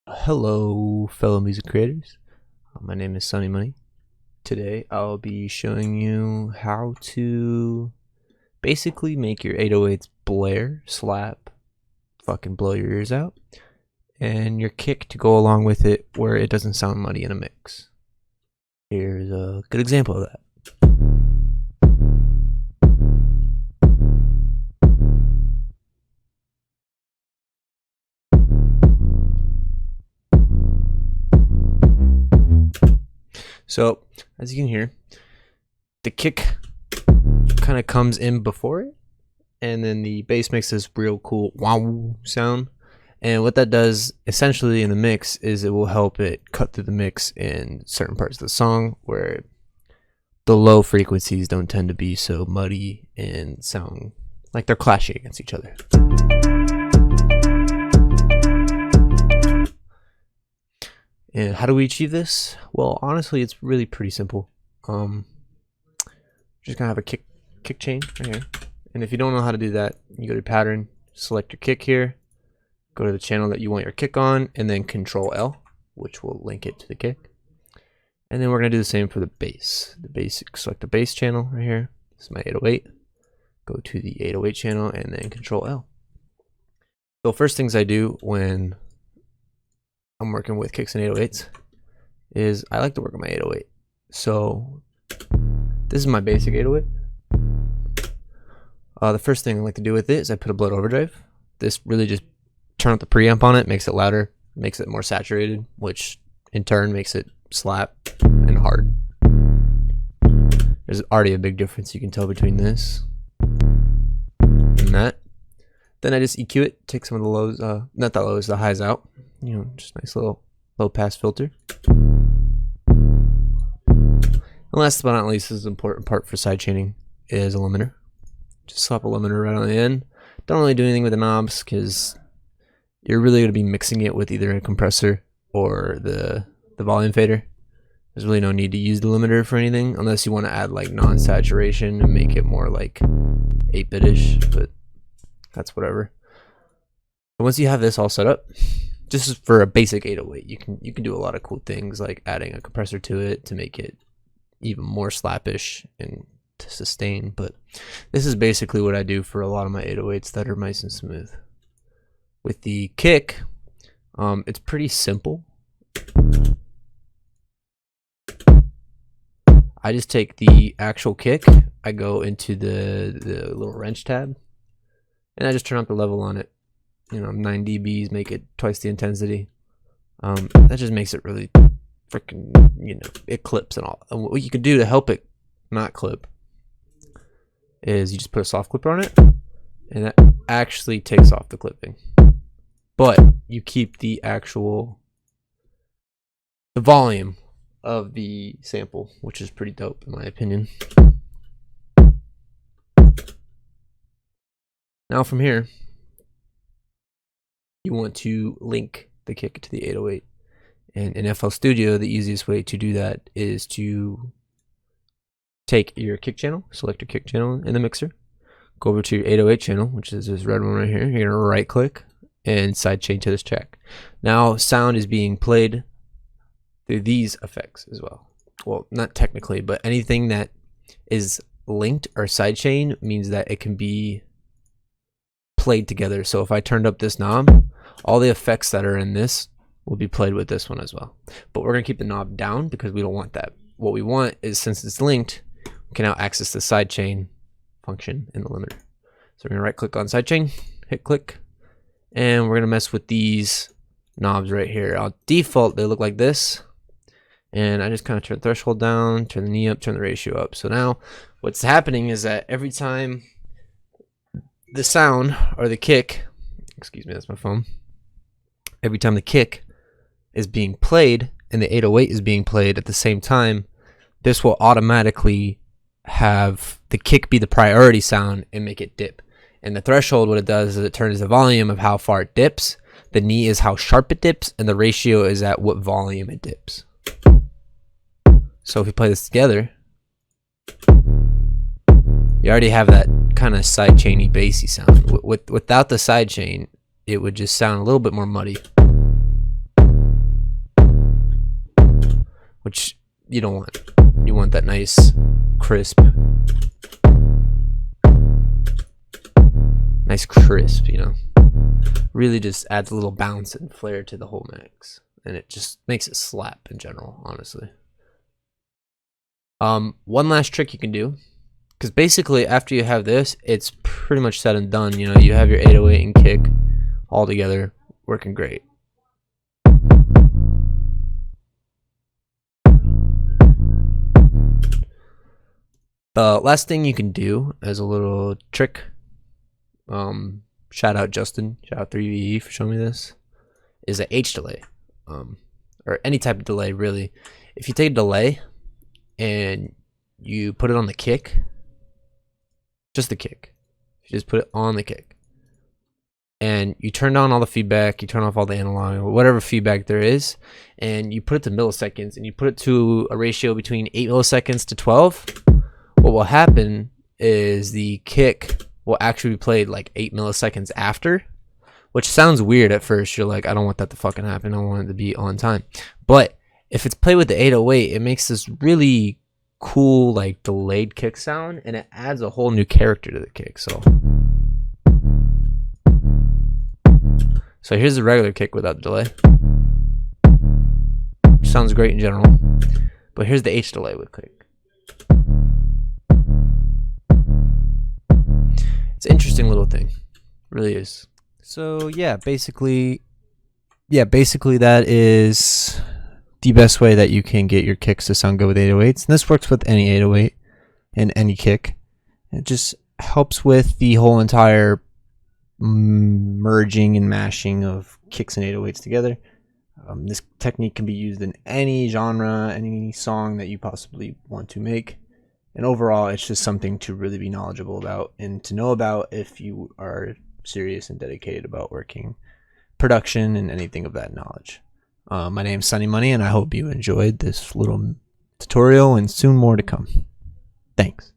Hello, fellow music creators. My name is Sunny Money. Today, I'll be showing you how to basically make your 808s blare, slap, fucking blow your ears out, and your kick to go along with it where it doesn't sound muddy in a mix. Here's a good example of that. So, as you can hear, the kick kind of comes in before it, and then the bass makes this real cool wow sound. And what that does essentially in the mix is it will help it cut through the mix in certain parts of the song where the low frequencies don't tend to be so muddy and sound like they're clashing against each other. And how do we achieve this? Well, honestly, it's really pretty simple. Just gonna have a kick chain right here. And if you don't know how to do that, you go to pattern, select your kick here, go to the channel that you want your kick on, and then Control L, which will link it to the kick. And then we're gonna do the same for the bass. The basic, select the bass channel right here. This is my 808. Go to the 808 channel and then Control L. So first things I do when I'm working with kicks and 808s is I like to work on my 808. So this is my basic 808. The first thing I like to do with it is I put a blood overdrive. This really just turn up the preamp on it, makes it louder, makes it more saturated, which in turn makes it slap and hard. There's already a big difference you can tell between this and that. Then I just EQ it, take some of the lows, not the lows, the highs out. You know, just nice little low pass filter. And last but not least, this is the important part for side chaining, is a limiter. Just slap a limiter right on the end. Don't really do anything with the knobs because you're really going to be mixing it with either a compressor or the volume fader. There's really no need to use the limiter for anything unless you want to add like non-saturation and make it more like 8-bit-ish, but that's whatever. But once you have this all set up, just for a basic 808, you can do a lot of cool things like adding a compressor to it to make it even more slappish and to sustain. But this is basically what I do for a lot of my 808s that are nice and smooth. With the kick, it's pretty simple. I just take the actual kick, I go into the little wrench tab, and I just turn up the level on it. You know, 9 dBs, make it twice the intensity. That just makes it really freaking, you know, it clips and all. And what you can do to help it not clip is you just put a soft clipper on it, and that actually takes off the clipping. But you keep the volume of the sample, which is pretty dope in my opinion. Now from here, you want to link the kick to the 808. And in flstudio, the easiest way to do that is to take your kick channel, select your kick channel in the mixer, go over to your 808 channel, which is this red one right here. You're gonna right click and sidechain to this track. Now sound is being played through these effects as well. Well, not technically, but anything that is linked or sidechain means that it can be played together. So if I turned up this knob, all the effects that are in this will be played with this one as well. But we're gonna keep the knob down because we don't want that. What we want is, since it's linked, we can now access the sidechain function in the limiter. So we're gonna right click on sidechain, hit click, and we're gonna mess with these knobs right here. On default, they look like this. And I just kind of turn the threshold down, turn the knee up, turn the ratio up. So now what's happening is that every time the sound or the kick, excuse me, that's my phone. Every time the kick is being played and the 808 is being played at the same time, this will automatically have the kick be the priority sound and make it dip. And the threshold, what it does is it turns the volume of how far it dips, the knee is how sharp it dips, and the ratio is at what volume it dips. So if we play this together, you already have that kind of sidechainy bassy sound. Without the sidechain, it would just sound a little bit more muddy. you don't want. You want that nice, crisp, you know. Really just adds a little bounce and flair to the whole mix, and it just makes it slap in general, honestly. One last trick you can do, because basically after you have this, it's pretty much said and done. You know, you have your 808 and kick all together, working great. The last thing you can do as a little trick, shout out Justin, shout out 3VE for showing me this, is an H delay, or any type of delay really. If you take a delay and you put it on the kick, just the kick, you just put it on the kick, and you turn down all the feedback, you turn off all the analog or whatever feedback there is, and you put it to milliseconds, and you put it to a ratio between 8 milliseconds to 12, what will happen is the kick will actually be played like 8 milliseconds after, which sounds weird at first. You're like, I don't want that to fucking happen. I want it to be on time. But if it's played with the 808, it makes this really cool, like, delayed kick sound, and it adds a whole new character to the kick. So here's the regular kick without the delay. Sounds great in general. But here's the H delay with kick. It's an interesting little thing. It really is. So yeah, basically that is the best way that you can get your kicks to sound good with 808s. And this works with any 808 and any kick. It just helps with the whole entire merging and mashing of kicks and 808s together. This technique can be used in any genre, any song that you possibly want to make. And overall, it's just something to really be knowledgeable about and to know about if you are serious and dedicated about working production and anything of that knowledge. My name's Sunny Money, and I hope you enjoyed this little tutorial, and soon more to come. Thanks.